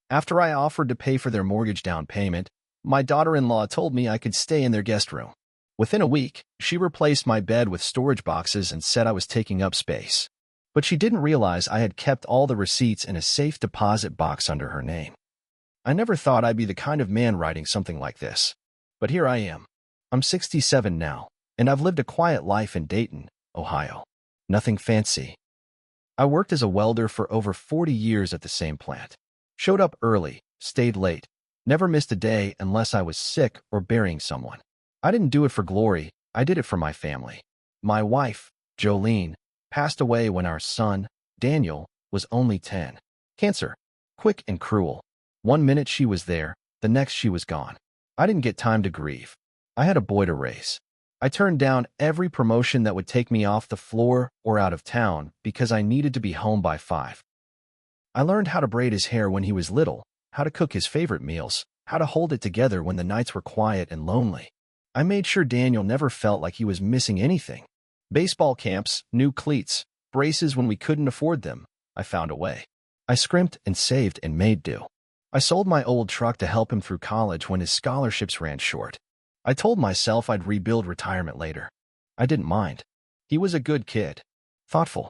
After I offered to pay for their mortgage down payment, my daughter-in-law told me I could stay in their guest room. Within a week, she replaced my bed with storage boxes and said I was taking up space. But she didn't realize I had kept all the receipts in a safe deposit box under her name. I never thought I'd be the kind of man writing something like this. But here I am. I'm 67 now, and I've lived a quiet life in Dayton, Ohio. Nothing fancy. I worked as a welder for over 40 years at the same plant. Showed up early, stayed late, never missed a day unless I was sick or burying someone. I didn't do it for glory, I did it for my family. My wife, Jolene, passed away when our son, Daniel, was only 10. Cancer. Quick and cruel. One minute she was there, the next she was gone. I didn't get time to grieve. I had a boy to raise. I turned down every promotion that would take me off the floor or out of town because I needed to be home by 5. I learned how to braid his hair when he was little, how to cook his favorite meals, how to hold it together when the nights were quiet and lonely. I made sure Daniel never felt like he was missing anything. Baseball camps, new cleats, braces when we couldn't afford them. I found a way. I scrimped and saved and made do. I sold my old truck to help him through college when his scholarships ran short. I told myself I'd rebuild retirement later. I didn't mind. He was a good kid. Thoughtful.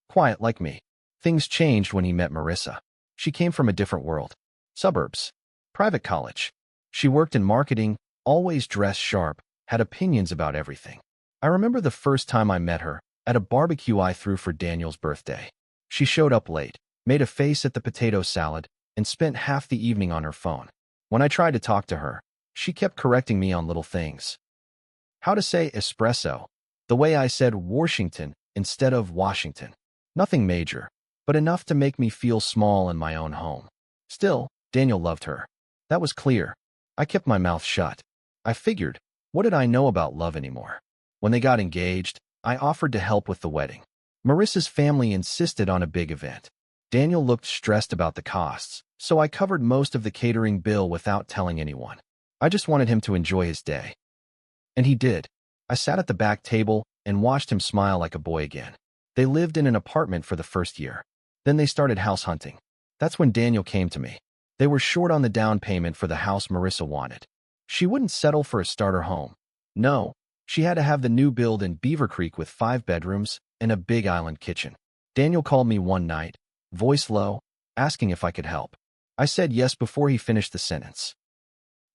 Quiet like me. Things changed when he met Marissa. She came from a different world. Suburbs. Private college. She worked in marketing, always dressed sharp, had opinions about everything. I remember the first time I met her, at a barbecue I threw for Daniel's birthday. She showed up late, made a face at the potato salad, and spent half the evening on her phone. When I tried to talk to her, she kept correcting me on little things. How to say espresso, the way I said Washington instead of Washington. Nothing major, but enough to make me feel small in my own home. Still, Daniel loved her. That was clear. I kept my mouth shut. I figured, what did I know about love anymore? When they got engaged, I offered to help with the wedding. Marissa's family insisted on a big event. Daniel looked stressed about the costs, so I covered most of the catering bill without telling anyone. I just wanted him to enjoy his day. And he did. I sat at the back table and watched him smile like a boy again. They lived in an apartment for the first year. Then they started house hunting. That's when Daniel came to me. They were short on the down payment for the house Marissa wanted. She wouldn't settle for a starter home. No, she had to have the new build in Beaver Creek with 5 bedrooms and a big island kitchen. Daniel called me one night, voice low, asking if I could help. I said yes before he finished the sentence.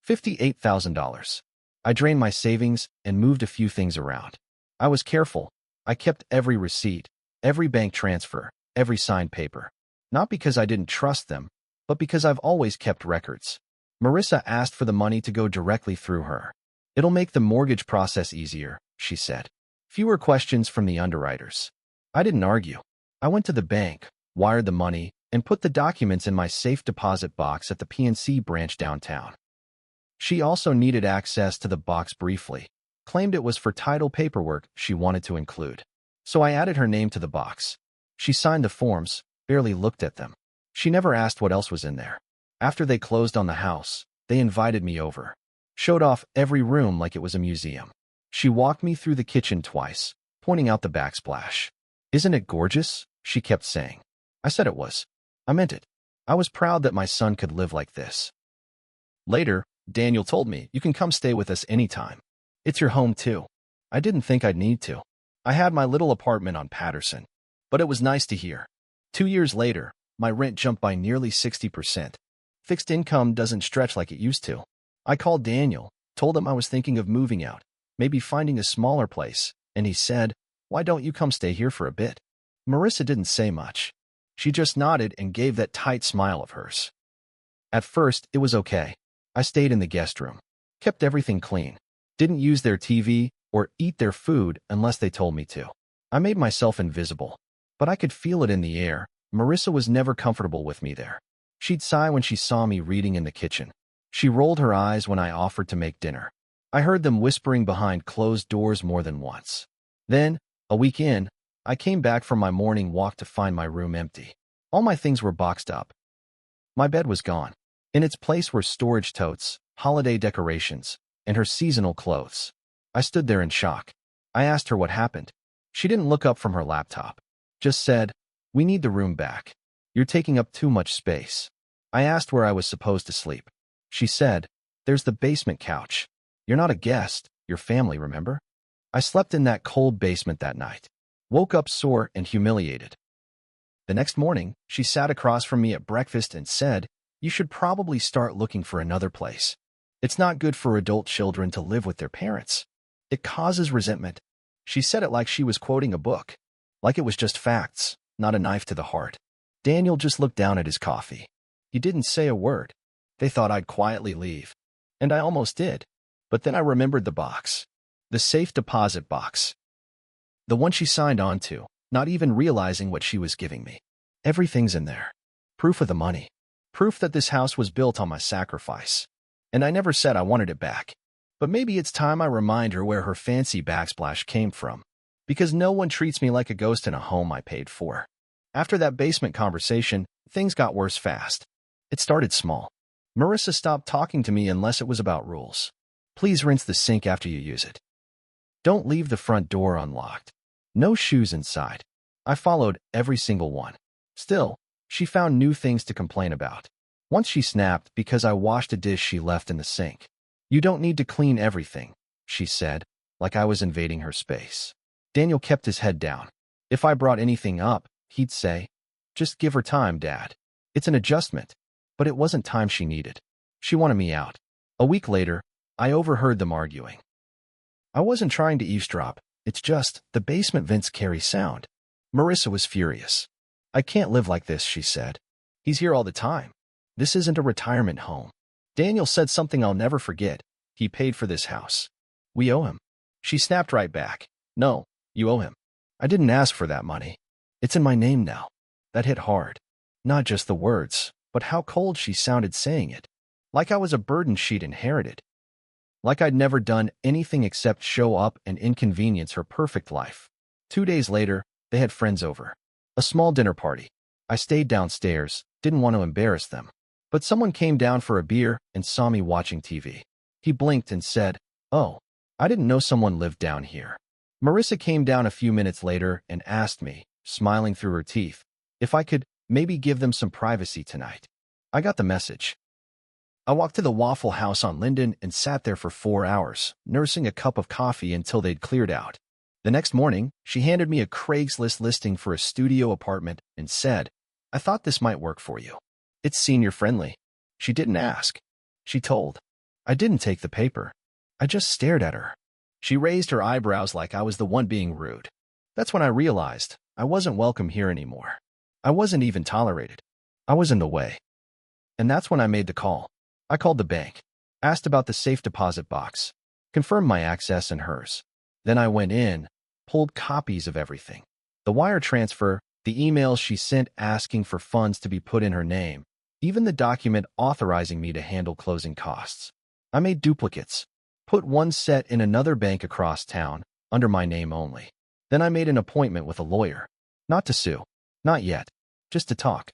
$58,000. I drained my savings and moved a few things around. I was careful. I kept every receipt, every bank transfer, every signed paper. Not because I didn't trust them, but because I've always kept records. Marissa asked for the money to go directly through her. It'll make the mortgage process easier, she said. Fewer questions from the underwriters. I didn't argue. I went to the bank, wired the money, and put the documents in my safe deposit box at the PNC branch downtown. She also needed access to the box briefly, claimed it was for title paperwork she wanted to include. So I added her name to the box. She signed the forms, barely looked at them. She never asked what else was in there. After they closed on the house, they invited me over. Showed off every room like it was a museum. She walked me through the kitchen twice, pointing out the backsplash. "Isn't it gorgeous?" she kept saying. I said it was. I meant it. I was proud that my son could live like this. Later, Daniel told me, "You can come stay with us anytime. It's your home too." I didn't think I'd need to. I had my little apartment on Patterson, but it was nice to hear. 2 years later, my rent jumped by nearly 60%. Fixed income doesn't stretch like it used to. I called Daniel, told him I was thinking of moving out, maybe finding a smaller place, and he said, "Why don't you come stay here for a bit?" Marissa didn't say much. She just nodded and gave that tight smile of hers. At first, it was okay. I stayed in the guest room, kept everything clean, didn't use their TV or eat their food unless they told me to. I made myself invisible, but I could feel it in the air. Marissa was never comfortable with me there. She'd sigh when she saw me reading in the kitchen. She rolled her eyes when I offered to make dinner. I heard them whispering behind closed doors more than once. Then, a week in, I came back from my morning walk to find my room empty. All my things were boxed up. My bed was gone. In its place were storage totes, holiday decorations, and her seasonal clothes. I stood there in shock. I asked her what happened. She didn't look up from her laptop. Just said, "We need the room back. You're taking up too much space." I asked where I was supposed to sleep. She said, "There's the basement couch. You're not a guest, you're family, remember?" I slept in that cold basement that night. Woke up sore and humiliated. The next morning, she sat across from me at breakfast and said, "You should probably start looking for another place. It's not good for adult children to live with their parents. It causes resentment." She said it like she was quoting a book, like it was just facts, not a knife to the heart. Daniel just looked down at his coffee. He didn't say a word. They thought I'd quietly leave. And I almost did. But then I remembered the box. The safe deposit box. The one she signed on to, not even realizing what she was giving me. Everything's in there. Proof of the money. Proof that this house was built on my sacrifice. And I never said I wanted it back. But maybe it's time I remind her where her fancy backsplash came from. Because no one treats me like a ghost in a home I paid for. After that basement conversation, things got worse fast. It started small. Marissa stopped talking to me unless it was about rules. Please rinse the sink after you use it. Don't leave the front door unlocked. No shoes inside. I followed every single one. Still, she found new things to complain about. Once she snapped because I washed a dish she left in the sink. "You don't need to clean everything," she said, like I was invading her space. Daniel kept his head down. If I brought anything up, he'd say, "Just give her time, Dad. It's an adjustment." But it wasn't time she needed. She wanted me out. A week later, I overheard them arguing. I wasn't trying to eavesdrop. It's just, the basement vents carry sound. Marissa was furious. "I can't live like this," she said. "He's here all the time. This isn't a retirement home." Daniel said something I'll never forget. "He paid for this house. We owe him." She snapped right back. "No, you owe him. I didn't ask for that money. It's in my name now." That hit hard. Not just the words, but how cold she sounded saying it. Like I was a burden she'd inherited. Like I'd never done anything except show up and inconvenience her perfect life. 2 days later, they had friends over. A small dinner party. I stayed downstairs, didn't want to embarrass them. But someone came down for a beer and saw me watching TV. He blinked and said, "Oh, I didn't know someone lived down here." Marissa came down a few minutes later and asked me, smiling through her teeth, if I could maybe give them some privacy tonight. I got the message. I walked to the Waffle House on Linden and sat there for 4 hours, nursing a cup of coffee until they'd cleared out. The next morning, she handed me a Craigslist listing for a studio apartment and said, "I thought this might work for you. It's senior-friendly." She didn't ask. She told. I didn't take the paper. I just stared at her. She raised her eyebrows like I was the one being rude. That's when I realized I wasn't welcome here anymore. I wasn't even tolerated. I was in the way. And that's when I made the call. I called the bank, asked about the safe deposit box, confirmed my access and hers. Then I went in, pulled copies of everything. The wire transfer, the emails she sent asking for funds to be put in her name, even the document authorizing me to handle closing costs. I made duplicates, put one set in another bank across town, under my name only. Then I made an appointment with a lawyer. Not to sue. Not yet. Just to talk.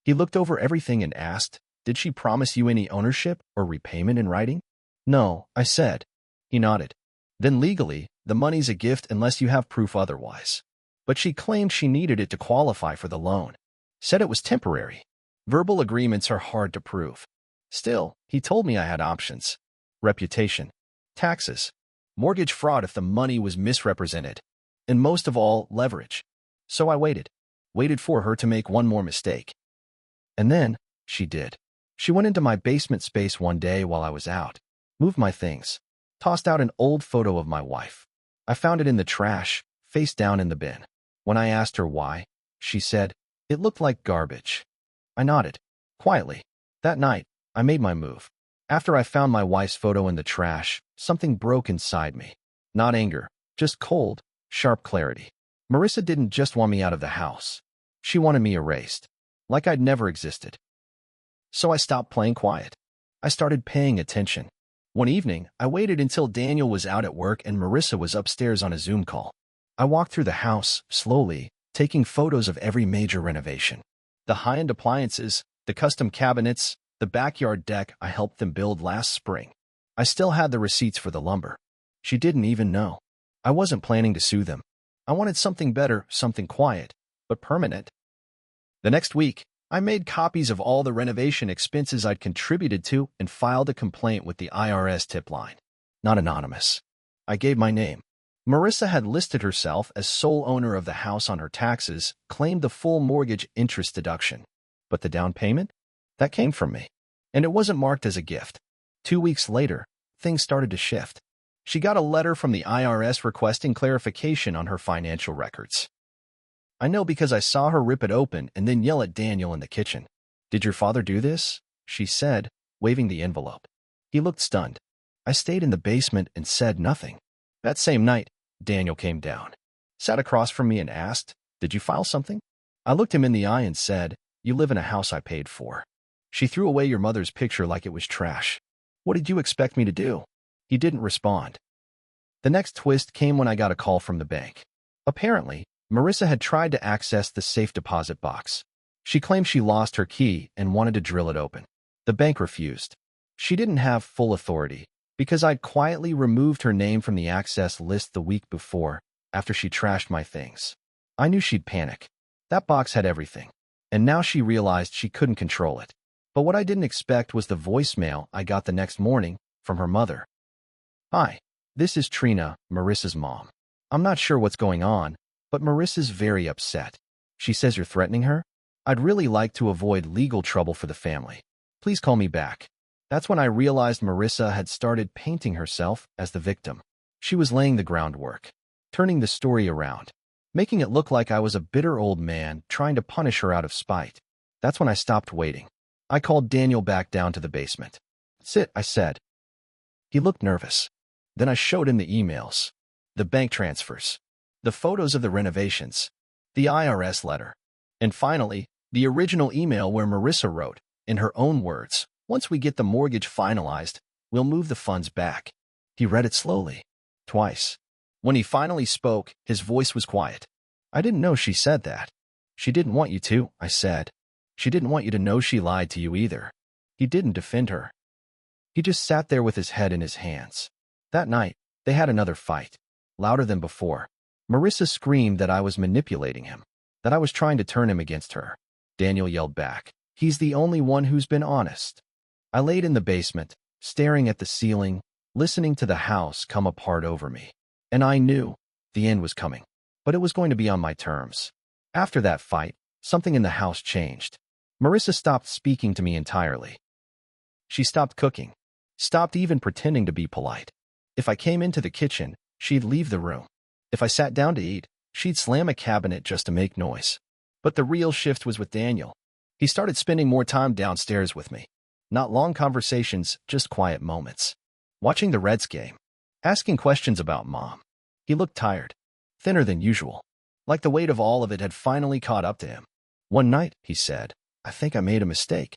He looked over everything and asked, "Did she promise you any ownership or repayment in writing?" "No," I said. He nodded. "Then legally, the money's a gift unless you have proof otherwise." But she claimed she needed it to qualify for the loan. Said it was temporary. Verbal agreements are hard to prove. Still, he told me I had options. Reputation. Taxes. Mortgage fraud if the money was misrepresented. And most of all, leverage. So I waited. Waited for her to make one more mistake. And then, she did. She went into my basement space one day while I was out, moved my things, tossed out an old photo of my wife. I found it in the trash, face down in the bin. When I asked her why, she said, "It looked like garbage." I nodded. Quietly. That night, I made my move. After I found my wife's photo in the trash, something broke inside me. Not anger, just cold, sharp clarity. Marissa didn't just want me out of the house. She wanted me erased. Like I'd never existed. So I stopped playing quiet. I started paying attention. One evening, I waited until Daniel was out at work and Marissa was upstairs on a Zoom call. I walked through the house, slowly, taking photos of every major renovation. The high-end appliances, the custom cabinets, the backyard deck I helped them build last spring. I still had the receipts for the lumber. She didn't even know. I wasn't planning to sue them. I wanted something better, something quiet, but permanent. The next week, I made copies of all the renovation expenses I'd contributed to and filed a complaint with the IRS tip line. Not anonymous. I gave my name. Marissa had listed herself as sole owner of the house on her taxes, claimed the full mortgage interest deduction. But the down payment? That came from me. And it wasn't marked as a gift. 2 weeks later, things started to shift. She got a letter from the IRS requesting clarification on her financial records. I know because I saw her rip it open and then yell at Daniel in the kitchen. "Did your father do this?" she said, waving the envelope. He looked stunned. I stayed in the basement and said nothing. That same night, Daniel came down, sat across from me and asked, "Did you file something?" I looked him in the eye and said, "You live in a house I paid for. She threw away your mother's picture like it was trash. What did you expect me to do?" He didn't respond. The next twist came when I got a call from the bank. Apparently, Marissa had tried to access the safe deposit box. She claimed she lost her key and wanted to drill it open. The bank refused. She didn't have full authority because I'd quietly removed her name from the access list the week before after she trashed my things. I knew she'd panic. That box had everything, and now she realized she couldn't control it. But what I didn't expect was the voicemail I got the next morning from her mother. "Hi, this is Trina, Marissa's mom. I'm not sure what's going on, but Marissa's very upset. She says you're threatening her. I'd really like to avoid legal trouble for the family. Please call me back." That's when I realized Marissa had started painting herself as the victim. She was laying the groundwork, turning the story around, making it look like I was a bitter old man trying to punish her out of spite. That's when I stopped waiting. I called Daniel back down to the basement. "Sit," I said. He looked nervous. Then I showed him the emails, the bank transfers, the photos of the renovations, the IRS letter, and finally, the original email where Marissa wrote, in her own words, "Once we get the mortgage finalized, we'll move the funds back." He read it slowly, twice. When he finally spoke, his voice was quiet. "I didn't know she said that." "She didn't want you to," I said. "She didn't want you to know she lied to you either." He didn't defend her. He just sat there with his head in his hands. That night, they had another fight, louder than before. Marissa screamed that I was manipulating him, that I was trying to turn him against her. Daniel yelled back, "He's the only one who's been honest." I laid in the basement, staring at the ceiling, listening to the house come apart over me. And I knew the end was coming, but it was going to be on my terms. After that fight, something in the house changed. Marissa stopped speaking to me entirely. She stopped cooking, stopped even pretending to be polite. If I came into the kitchen, she'd leave the room. If I sat down to eat, she'd slam a cabinet just to make noise. But the real shift was with Daniel. He started spending more time downstairs with me. Not long conversations, just quiet moments. Watching the Reds game, asking questions about Mom. He looked tired, thinner than usual, like the weight of all of it had finally caught up to him. One night, he said, "I think I made a mistake."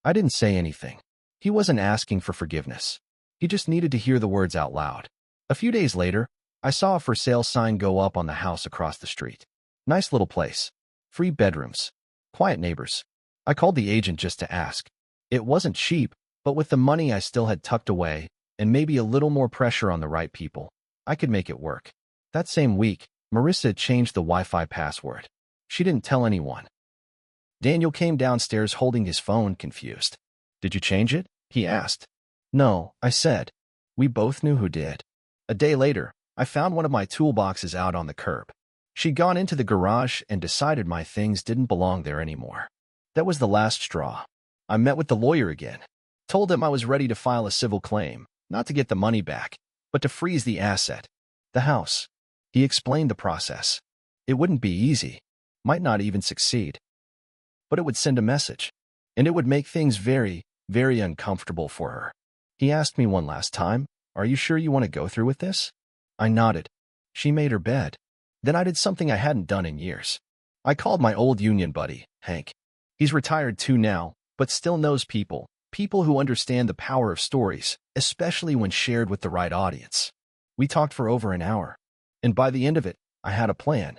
I didn't say anything. He wasn't asking for forgiveness. He just needed to hear the words out loud. A few days later, I saw a for sale sign go up on the house across the street. Nice little place. Free bedrooms. Quiet neighbors. I called the agent just to ask. It wasn't cheap, but with the money I still had tucked away, and maybe a little more pressure on the right people, I could make it work. That same week, Marissa changed the Wi-Fi password. She didn't tell anyone. Daniel came downstairs holding his phone, confused. "Did you change it?" he asked. "No," I said. We both knew who did. A day later, I found one of my toolboxes out on the curb. She'd gone into the garage and decided my things didn't belong there anymore. That was the last straw. I met with the lawyer again, told him I was ready to file a civil claim, not to get the money back, but to freeze the asset, the house. He explained the process. It wouldn't be easy, might not even succeed, but it would send a message, and it would make things very, very uncomfortable for her. He asked me one last time, "Are you sure you want to go through with this?" I nodded. She made her bed. Then I did something I hadn't done in years. I called my old union buddy, Hank. He's retired too now, but still knows people who understand the power of stories, especially when shared with the right audience. We talked for over an hour, and by the end of it, I had a plan.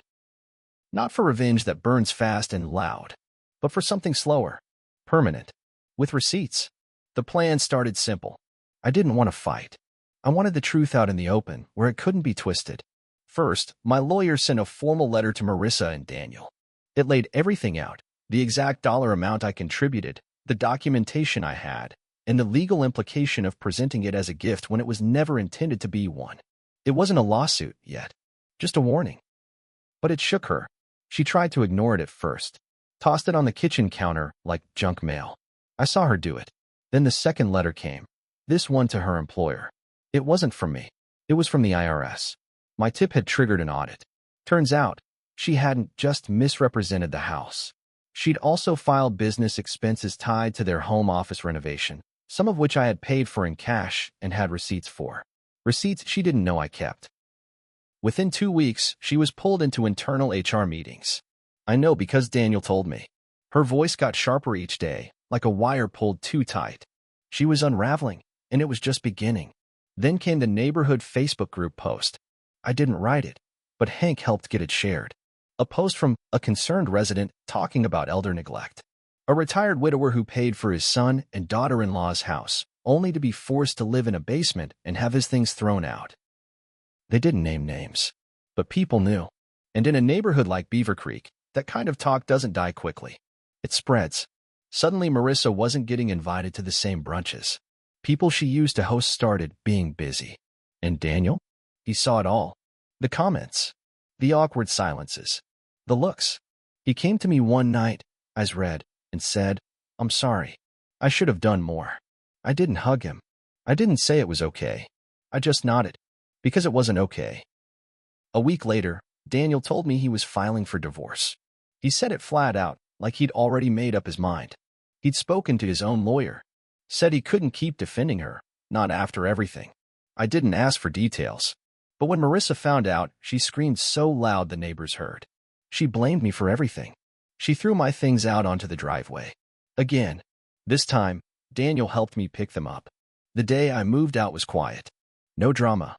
Not for revenge that burns fast and loud, but for something slower, permanent, with receipts. The plan started simple. I didn't want to fight. I wanted the truth out in the open, where it couldn't be twisted. First, my lawyer sent a formal letter to Marissa and Daniel. It laid everything out, The exact dollar amount I contributed, the documentation I had, and the legal implication of presenting it as a gift when it was never intended to be one. It wasn't a lawsuit yet, just a warning. But it shook her. She tried to ignore it at first, tossed it on the kitchen counter like junk mail. I saw her do it. Then the second letter came, this one to her employer. It wasn't from me. It was from the IRS. My tip had triggered an audit. Turns out, she hadn't just misrepresented the house. She'd also filed business expenses tied to their home office renovation, some of which I had paid for in cash and had receipts for. Receipts she didn't know I kept. Within 2 weeks, she was pulled into internal HR meetings. I know because Daniel told me. Her voice got sharper each day, like a wire pulled too tight. She was unraveling, and it was just beginning. Then came the neighborhood Facebook group post. I didn't write it, but Hank helped get it shared. A post from a concerned resident talking about elder neglect. A retired widower who paid for his son and daughter-in-law's house, only to be forced to live in a basement and have his things thrown out. They didn't name names, but people knew. And in a neighborhood like Beaver Creek, that kind of talk doesn't die quickly. It spreads. Suddenly, Marissa wasn't getting invited to the same brunches. People she used to host started being busy. And Daniel? He saw it all. The comments. The awkward silences. The looks. He came to me one night, eyes red, and said, "I'm sorry. I should have done more." I didn't hug him. I didn't say it was okay. I just nodded. Because it wasn't okay. A week later, Daniel told me he was filing for divorce. He said it flat out, like he'd already made up his mind. He'd spoken to his own lawyer. Said he couldn't keep defending her, not after everything. I didn't ask for details. But when Marissa found out, she screamed so loud the neighbors heard. She blamed me for everything. She threw my things out onto the driveway. Again. This time, Daniel helped me pick them up. The day I moved out was quiet. No drama.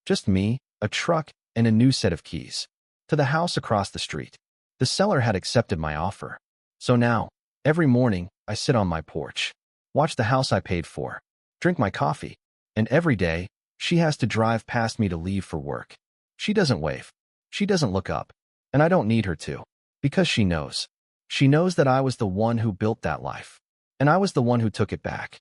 Just me, a truck, and a new set of keys. To the house across the street. The seller had accepted my offer. So now, every morning, I sit on my porch, watch the house I paid for, drink my coffee, and every day, she has to drive past me to leave for work. She doesn't wave. She doesn't look up. And I don't need her to. Because she knows. She knows that I was the one who built that life. And I was the one who took it back.